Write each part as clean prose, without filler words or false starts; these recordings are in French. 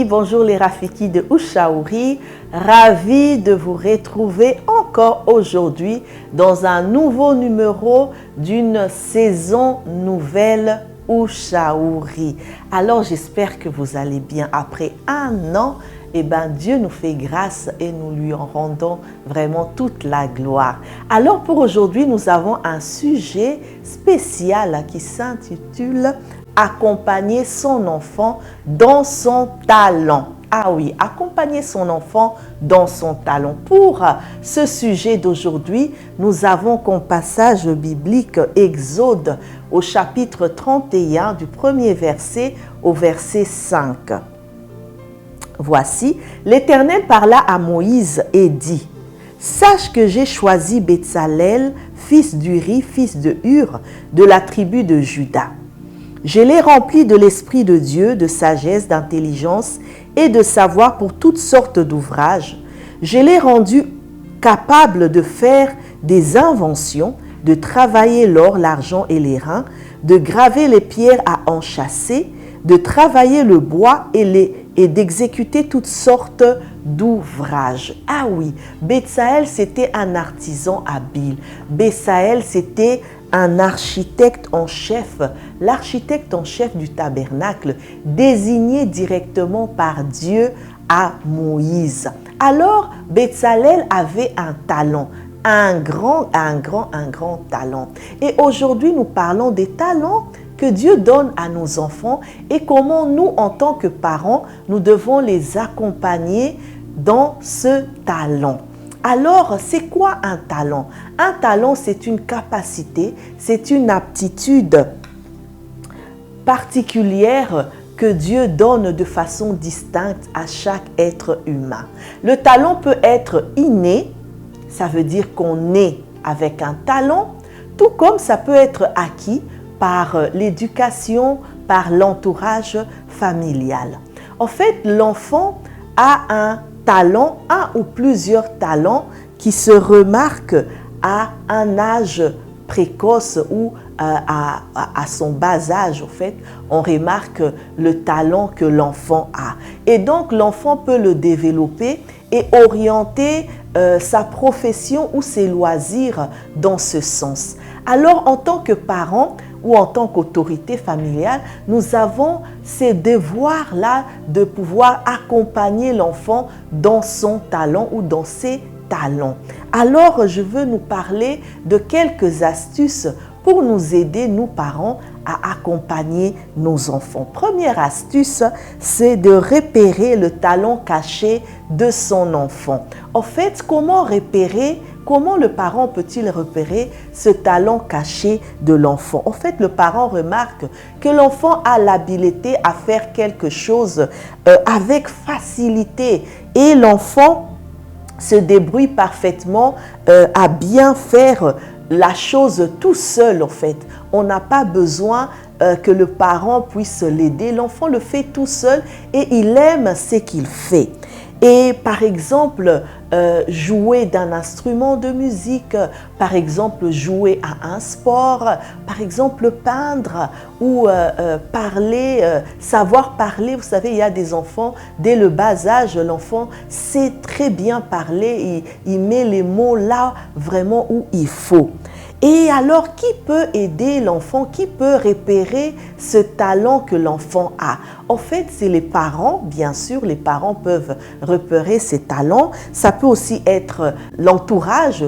Bonjour les Rafiki de Ushauri, ravi de vous retrouver encore aujourd'hui dans un nouveau numéro d'une saison nouvelle Ushauri. Alors j'espère que vous allez bien. Après un an, Dieu nous fait grâce et nous lui en rendons vraiment toute la gloire. Alors pour aujourd'hui, nous avons un sujet spécial qui s'intitule « Accompagner son enfant dans son talent ». Ah oui, accompagner son enfant dans son talent. Pour ce sujet d'aujourd'hui, nous avons comme passage biblique Exode au chapitre 31 du premier verset au verset 5. Voici, l'Éternel parla à Moïse et dit, « Sache que j'ai choisi Betsalel, fils d'Uri, fils de Hur, de la tribu de Juda. Je l'ai rempli de l'Esprit de Dieu, de sagesse, d'intelligence et de savoir pour toutes sortes d'ouvrages. Je l'ai rendu capable de faire des inventions, de travailler l'or, l'argent et les reins, de graver les pierres à enchâsser, de travailler le bois et d'exécuter toutes sortes d'ouvrages. » Ah oui, Betsalel, c'était un artisan habile. Betsalel, c'était un architecte en chef, l'architecte en chef du tabernacle, désigné directement par Dieu à Moïse. Alors, Betsalel avait un talent, un grand talent. Et aujourd'hui, nous parlons des talents que Dieu donne à nos enfants et comment nous, en tant que parents, nous devons les accompagner dans ce talent. Alors, c'est quoi un talent? Un talent, c'est une capacité, c'est une aptitude particulière que Dieu donne de façon distincte à chaque être humain. Le talent peut être inné, ça veut dire qu'on est avec un talent, tout comme ça peut être acquis par l'éducation, par l'entourage familial. En fait, l'enfant a un talent, un ou plusieurs talents qui se remarquent à un âge précoce ou à son bas âge. En fait, on remarque le talent que l'enfant a. Et donc, l'enfant peut le développer et orienter sa profession ou ses loisirs dans ce sens. Alors, en tant que parent, ou en tant qu'autorité familiale, nous avons ces devoirs-là de pouvoir accompagner l'enfant dans son talent ou dans ses talents. Alors, je veux nous parler de quelques astuces pour nous aider, nous parents, à accompagner nos enfants. Première astuce, c'est de repérer le talent caché de son enfant. En fait, comment le parent peut-il repérer ce talent caché de l'enfant? En fait, le parent remarque que l'enfant a l'habileté à faire quelque chose avec facilité et l'enfant se débrouille parfaitement à bien faire la chose tout seul. En fait, on n'a pas besoin que le parent puisse l'aider. L'enfant le fait tout seul et il aime ce qu'il fait. Et par exemple, jouer d'un instrument de musique, par exemple jouer à un sport, par exemple peindre ou parler, savoir parler. Vous savez, il y a des enfants, dès le bas âge, l'enfant sait très bien parler, il met les mots là vraiment où il faut. Et alors, qui peut aider l'enfant? Qui peut repérer ce talent que l'enfant a? En fait, c'est les parents, bien sûr, les parents peuvent repérer ces talents. Ça peut aussi être l'entourage,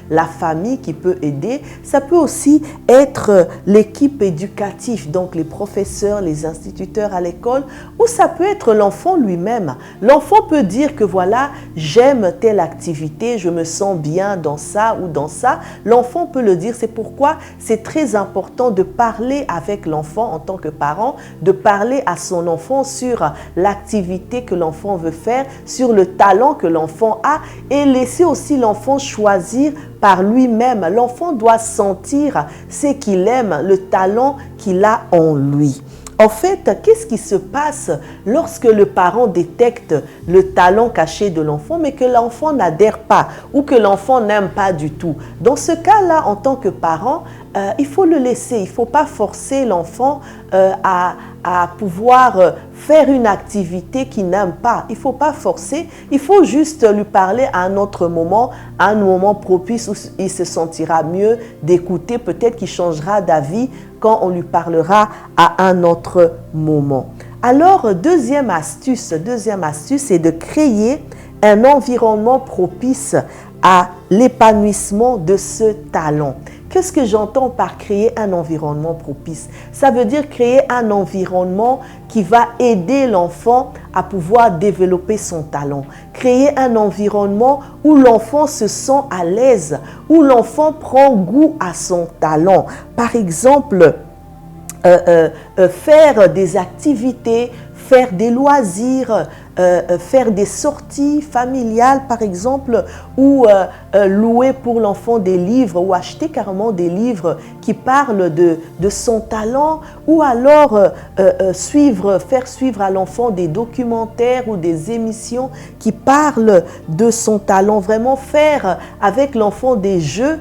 la famille qui peut aider. Ça peut aussi être l'équipe éducative, donc les professeurs, les instituteurs à l'école, ou ça peut être l'enfant lui-même. L'enfant peut dire que voilà, j'aime telle activité, je me sens bien dans ça ou dans ça. L'enfant peut le dire, c'est pourquoi c'est très important de parler avec l'enfant en tant que parent, de parler à son enfant sur l'activité que l'enfant veut faire, sur le talent que l'enfant a et laisser aussi l'enfant choisir par lui-même. L'enfant doit sentir ce qu'il aime, le talent qu'il a en lui. En fait, qu'est-ce qui se passe lorsque le parent détecte le talent caché de l'enfant, mais que l'enfant n'adhère pas ou que l'enfant n'aime pas du tout? Dans ce cas-là, en tant que parent, il faut le laisser. Il ne faut pas forcer l'enfant à à pouvoir faire une activité qu'il n'aime pas. Il ne faut pas forcer, il faut juste lui parler à un autre moment, à un moment propice où il se sentira mieux d'écouter. Peut-être qu'il changera d'avis quand on lui parlera à un autre moment. Alors, deuxième astuce, c'est de créer un environnement propice à l'épanouissement de ce talent. Qu'est-ce que j'entends par créer un environnement propice? Ça veut dire créer un environnement qui va aider l'enfant à pouvoir développer son talent. Créer un environnement où l'enfant se sent à l'aise, où l'enfant prend goût à son talent. Par exemple, faire des activités, faire des loisirs, faire des sorties familiales par exemple, ou louer pour l'enfant des livres ou acheter carrément des livres qui parlent de son talent, ou alors faire suivre à l'enfant des documentaires ou des émissions qui parlent de son talent. Vraiment faire avec l'enfant des jeux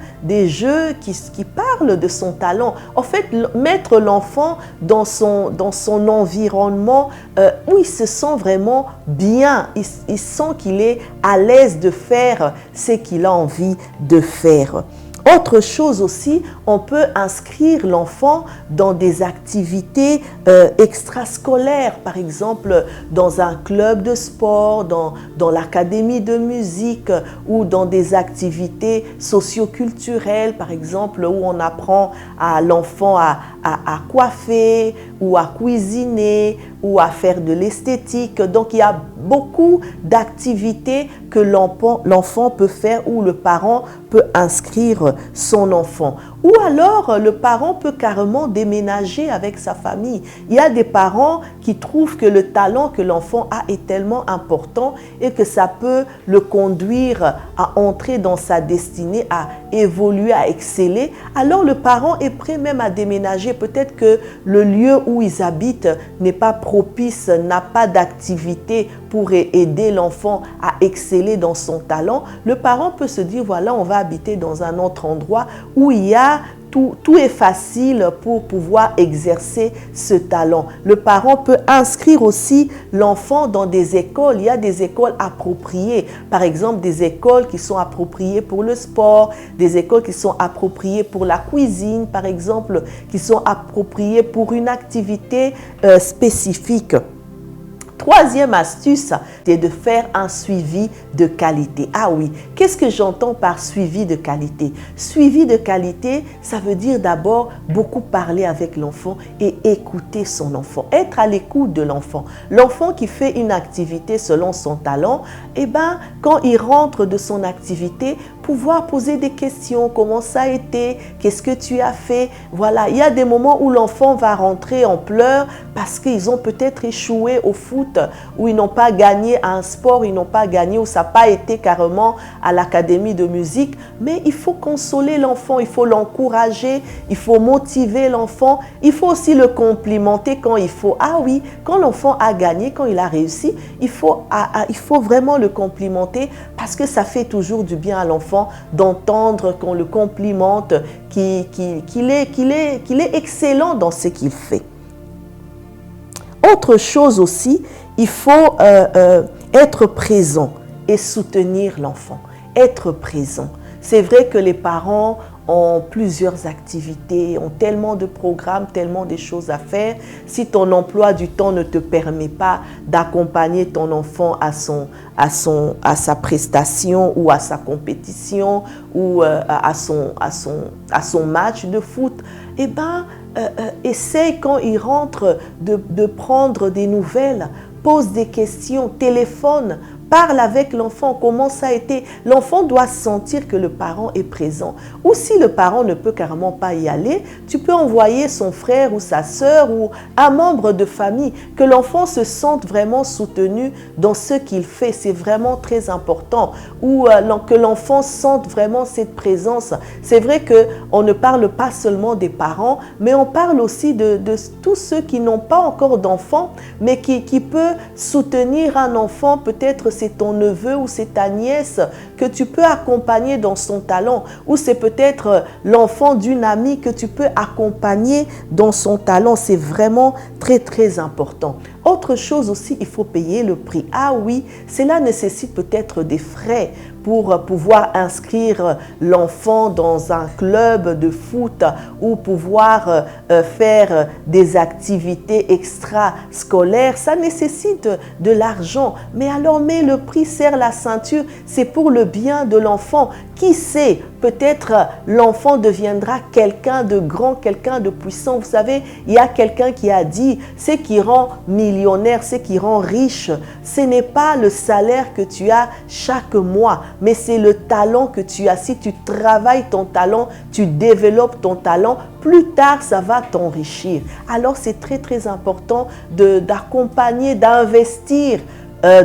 qui parlent de son talent. En fait, mettre l'enfant dans son environnement où il se sent vraiment bien, il sent qu'il est à l'aise de faire ce qu'il a envie de faire. Autre chose aussi, on peut inscrire l'enfant dans des activités extrascolaires, par exemple dans un club de sport, dans l'académie de musique ou dans des activités socioculturelles, par exemple, où on apprend à l'enfant à coiffer ou à cuisiner ou à faire de l'esthétique. Donc, il y a beaucoup d'activités que l'enfant peut faire ou le parent peut inscrire son enfant. Ou alors, le parent peut carrément déménager avec sa famille. Il y a des parents qui trouvent que le talent que l'enfant a est tellement important et que ça peut le conduire à entrer dans sa destinée, à évoluer, à exceller. Alors, le parent est prêt même à déménager. Peut-être que le lieu où ils habitent n'est pas propice, n'a pas d'activité pour aider l'enfant à exceller dans son talent. Le parent peut se dire, voilà, on va habiter dans un autre endroit où il y a tout est facile pour pouvoir exercer ce talent. Le parent peut inscrire aussi l'enfant dans des écoles. Il y a des écoles appropriées. Par exemple, des écoles qui sont appropriées pour le sport, des écoles qui sont appropriées pour la cuisine, par exemple, qui sont appropriées pour une activité spécifique. Troisième astuce, c'est de faire un suivi de qualité. Ah oui, qu'est-ce que j'entends par suivi de qualité? Suivi de qualité, ça veut dire d'abord beaucoup parler avec l'enfant et écouter son enfant, être à l'écoute de l'enfant. L'enfant qui fait une activité selon son talent, quand il rentre de son activité, pouvoir poser des questions, comment ça a été, qu'est-ce que tu as fait. Voilà, il y a des moments où l'enfant va rentrer en pleurs parce qu'ils ont peut-être échoué au foot, ou ils n'ont pas gagné à un sport, ils n'ont pas gagné, ou ça n'a pas été carrément à l'académie de musique. Mais il faut consoler l'enfant, il faut l'encourager, il faut motiver l'enfant, il faut aussi le complimenter quand il faut. Ah oui, quand l'enfant a gagné, quand il a réussi, il faut vraiment le complimenter parce que ça fait toujours du bien à l'enfant d'entendre qu'on le complimente, qu'il est excellent dans ce qu'il fait. Autre chose aussi, il faut être présent et soutenir l'enfant. Être présent. C'est vrai que les parents ont plusieurs activités, ont tellement de programmes, tellement de choses à faire. Si ton emploi du temps ne te permet pas d'accompagner ton enfant à sa prestation ou à sa compétition ou à son match de foot, essaye quand il rentre de prendre des nouvelles, pose des questions, téléphone, parle avec l'enfant, comment ça a été. L'enfant doit sentir que le parent est présent. Ou si le parent ne peut carrément pas y aller, tu peux envoyer son frère ou sa sœur ou un membre de famille, que l'enfant se sente vraiment soutenu dans ce qu'il fait. C'est vraiment très important. Ou que l'enfant sente vraiment cette présence. C'est vrai qu'on ne parle pas seulement des parents, mais on parle aussi de tous ceux qui n'ont pas encore d'enfants, mais qui peut soutenir un enfant peut-être c'est ton neveu ou c'est ta nièce que tu peux accompagner dans son talent, ou c'est peut-être l'enfant d'une amie que tu peux accompagner dans son talent. C'est vraiment très, très important. Autre chose aussi, il faut payer le prix. Ah oui, cela nécessite peut-être des frais pour pouvoir inscrire l'enfant dans un club de foot ou pouvoir faire des activités extrascolaires. Ça nécessite de l'argent. Mais alors, mets le prix, serre la ceinture, c'est pour le bien de l'enfant. Qui sait, peut-être l'enfant deviendra quelqu'un de grand, quelqu'un de puissant. Vous savez, il y a quelqu'un qui a dit, ce qui rend millionnaire, ce qui rend riche, ce n'est pas le salaire que tu as chaque mois, mais c'est le talent que tu as. Si tu travailles ton talent, tu développes ton talent, plus tard, ça va t'enrichir. Alors, c'est très, très important d'accompagner, d'investir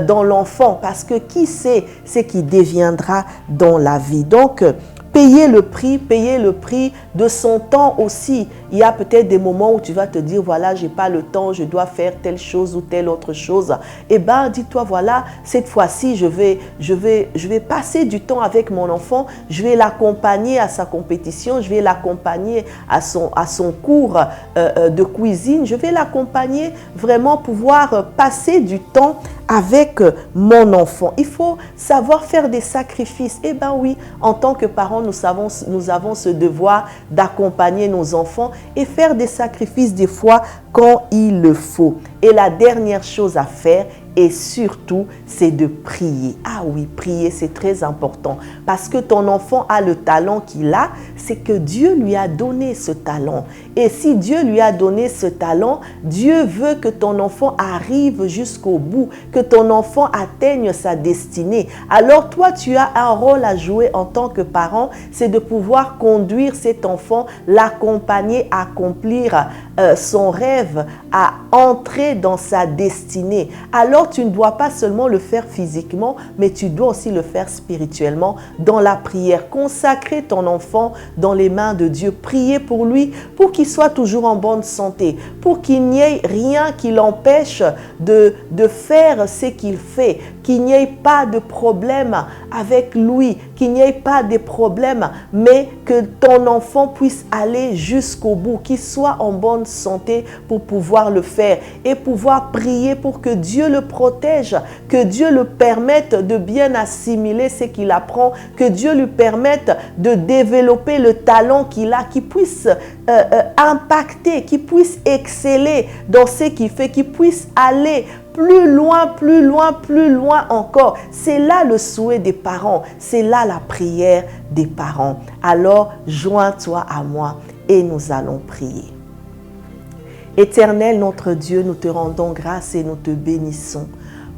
dans l'enfant, parce que qui sait ce qui deviendra dans la vie. Donc, payer le prix de son temps aussi. Il y a peut-être des moments où tu vas te dire, voilà, j'ai pas le temps, je dois faire telle chose ou telle autre chose. Eh bien, dis-toi, voilà, cette fois-ci, je vais passer du temps avec mon enfant, je vais l'accompagner à sa compétition, je vais l'accompagner à son cours de cuisine, je vais l'accompagner vraiment pouvoir passer du temps avec mon enfant. Il faut savoir faire des sacrifices. Eh bien oui, en tant que parents, nous avons ce devoir d'accompagner nos enfants et faire des sacrifices des fois quand il le faut. Et la dernière chose à faire, et surtout, c'est de prier. Ah oui, prier, c'est très important. Parce que ton enfant a le talent qu'il a, c'est que Dieu lui a donné ce talent. Et si Dieu lui a donné ce talent, Dieu veut que ton enfant arrive jusqu'au bout, que ton enfant atteigne sa destinée. Alors toi, tu as un rôle à jouer en tant que parent, c'est de pouvoir conduire cet enfant, l'accompagner, accomplir son rêve, à entrer dans sa destinée. Alors tu ne dois pas seulement le faire physiquement, mais tu dois aussi le faire spirituellement dans la prière. Consacrer ton enfant dans les mains de Dieu. Prier pour lui, pour qu'il soit toujours en bonne santé, pour qu'il n'y ait rien qui l'empêche de faire ce qu'il fait, qu'il n'y ait pas de problème avec lui, qu'il n'y ait pas de problème, mais que ton enfant puisse aller jusqu'au bout, qu'il soit en bonne santé pour pouvoir le faire et pouvoir prier pour que Dieu le protège, que Dieu le permette de bien assimiler ce qu'il apprend, que Dieu lui permette de développer le talent qu'il a, qu'il puisse impacter, qu'il puisse exceller dans ce qu'il fait, qu'il puisse aller plus loin, plus loin, plus loin encore. C'est là le souhait des parents, c'est là la prière des parents. Alors, joins-toi à moi et nous allons prier. Éternel notre Dieu, nous te rendons grâce et nous te bénissons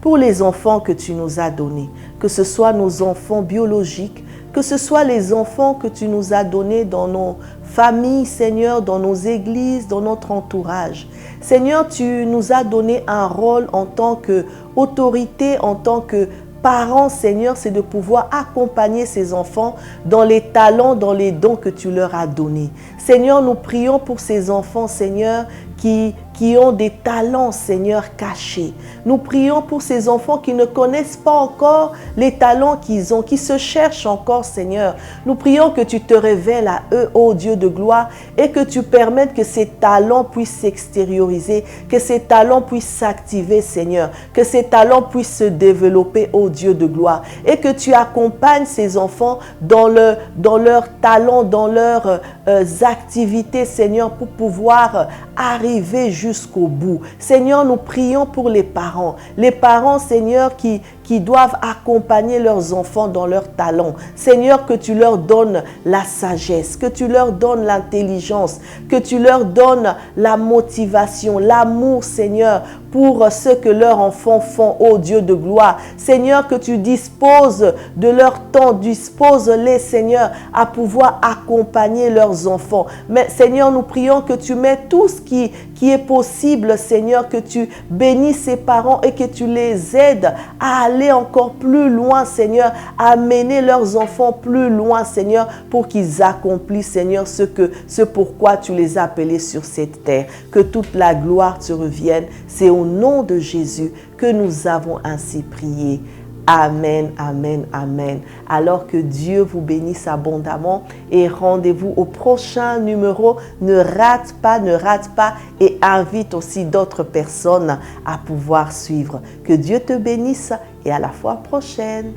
pour les enfants que tu nous as donnés, que ce soit nos enfants biologiques, que ce soit les enfants que tu nous as donnés dans nos familles, Seigneur, dans nos églises, dans notre entourage. Seigneur, tu nous as donné un rôle en tant qu'autorité, en tant que parents, Seigneur, c'est de pouvoir accompagner ces enfants dans les talents, dans les dons que tu leur as donnés. Seigneur, nous prions pour ces enfants, Seigneur, qui ont des talents, Seigneur, cachés. Nous prions pour ces enfants qui ne connaissent pas encore les talents qu'ils ont, qui se cherchent encore, Seigneur. Nous prions que tu te révèles à eux, ô Dieu de gloire, et que tu permettes que ces talents puissent s'extérioriser, que ces talents puissent s'activer, Seigneur, que ces talents puissent se développer, ô Dieu de gloire, et que tu accompagnes ces enfants dans leurs talents, dans leurs activités, Seigneur, pour pouvoir arriver jusqu'au bout. Seigneur, nous prions pour les parents, Seigneur, qui doivent accompagner leurs enfants dans leurs talents. Seigneur, que tu leur donnes la sagesse, que tu leur donnes l'intelligence, que tu leur donnes la motivation, l'amour, Seigneur, pour ce que leurs enfants font, ô Dieu de gloire. Seigneur, que tu disposes de leur temps, dispose-les, Seigneur, à pouvoir accompagner leurs enfants. Mais Seigneur, nous prions que tu mets tout ce qui est possible, Seigneur, que tu bénis ces parents et que tu les aides à aller encore plus loin, Seigneur, à mener leurs enfants plus loin, Seigneur, pour qu'ils accomplissent, Seigneur, ce pourquoi tu les as appelés sur cette terre. Que toute la gloire te revienne. C'est au nom de Jésus que nous avons ainsi prié. Amen, amen, amen. Alors que Dieu vous bénisse abondamment et rendez-vous au prochain numéro. Ne rate pas et invite aussi d'autres personnes à pouvoir suivre. Que Dieu te bénisse et à la fois prochaine.